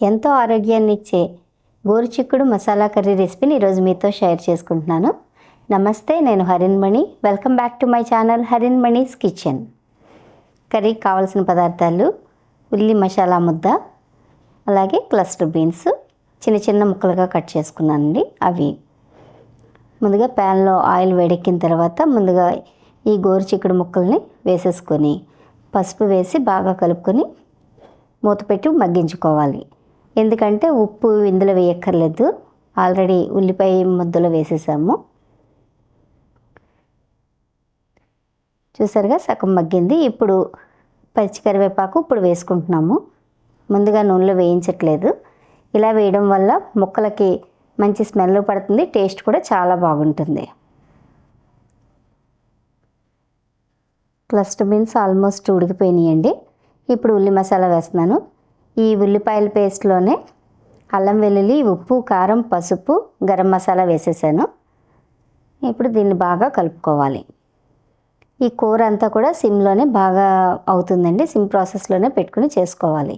ఎంతో ఆరోగ్యాన్ని ఇచ్చే గోరుచిక్కుడు మసాలా కర్రీ రెసిపీని ఈరోజు మీతో షేర్ చేసుకుంటున్నాను. నమస్తే, నేను Harinmani. Welcome back to my channel Harinmani's kitchen. కర్రీకి కావాల్సిన పదార్థాలు: ఉల్లి మసాలా ముద్ద, అలాగే క్లస్టర్ బీన్స్ చిన్న చిన్న ముక్కలుగా కట్ చేసుకున్నానండి. అవి ముందుగా ప్యాన్లో ఆయిల్ వేడెక్కిన తర్వాత ముందుగా ఈ గోరుచిక్కుడు ముక్కల్ని వేసేసుకొని పసుపు వేసి బాగా కలుపుకొని మూత పెట్టి మగ్గించుకోవాలి. ఎందుకంటే ఉప్పు ఇందులో వేయక్కర్లేదు, ఆల్రెడీ ఉల్లిపాయ ముద్దలో వేసేసాము. చూసారుగా సగం మగ్గింది. ఇప్పుడు పచ్చికరివేపాకు ఇప్పుడు వేసుకుంటున్నాము. ముందుగా నూనెలో వేయించట్లేదు. ఇలా వేయడం వల్ల ముక్కలకి మంచి స్మెల్ పడుతుంది, టేస్ట్ కూడా చాలా బాగుంటుంది. క్లస్టర్ బీన్స్ ఆల్మోస్ట్ ఉడికిపోయినాయండి. ఇప్పుడు ఉల్లి మసాలా వేస్తున్నాను. ఈ ఉల్లిపాయల పేస్ట్లోనే అల్లం వెల్లుల్లి, ఉప్పు, కారం, పసుపు, గరం మసాలా వేసేసాను. ఇప్పుడు దీన్ని బాగా కలుపుకోవాలి. ఈ కూర అంతా కూడా సిమ్లోనే బాగా అవుతుందండి. సిమ్ ప్రాసెస్లోనే పెట్టుకుని చేసుకోవాలి.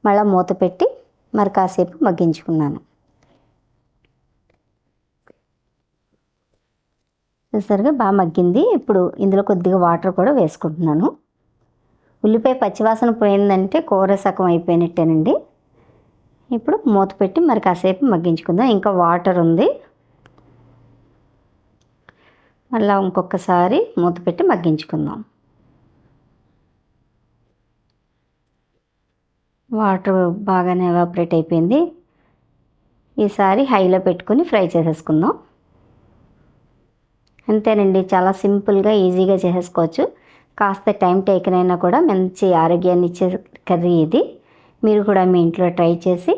మళ్ళీ మూత పెట్టి మరి కాసేపు మగ్గించుకున్నాను. చూసారుగా బాగా మగ్గింది. ఇప్పుడు ఇందులో కొద్దిగా వాటర్ కూడా వేసుకుంటున్నాను. ఉల్లిపాయ పచ్చివాసన పోయిందంటే కూర సగం అయిపోయినట్టేనండి. ఇప్పుడు మూత పెట్టి మరి కాసేపు మగ్గించుకుందాం. ఇంకా వాటర్ ఉంది. మళ్ళీ ఇంకొకసారి మూత పెట్టి మగ్గించుకుందాం. వాటర్ బాగానే ఎవాపరేట్ అయిపోయింది. ఈసారి హైలో పెట్టుకుని ఫ్రై చేసేసుకుందాం. అంతేనండి, చాలా సింపుల్గా ఈజీగా చేసేసుకోవచ్చు. కాస్త టైం టేకన్ అయినా కూడా మంచి ఆరోగ్యాన్ని ఇచ్చే కర్రీ ఇది. మీరు కూడా మీ ఇంట్లో ట్రై చేసి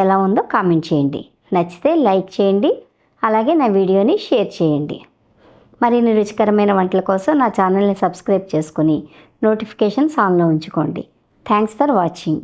ఎలా ఉందో కామెంట్ చేయండి. నచ్చితే లైక్ చేయండి, అలాగే నా వీడియోని షేర్ చేయండి. మరిన్ని రుచికరమైన వంటల కోసం నా ఛానల్ని సబ్స్క్రైబ్ చేసుకుని నోటిఫికేషన్స్ ఆన్లో ఉంచుకోండి. Thanks for watching.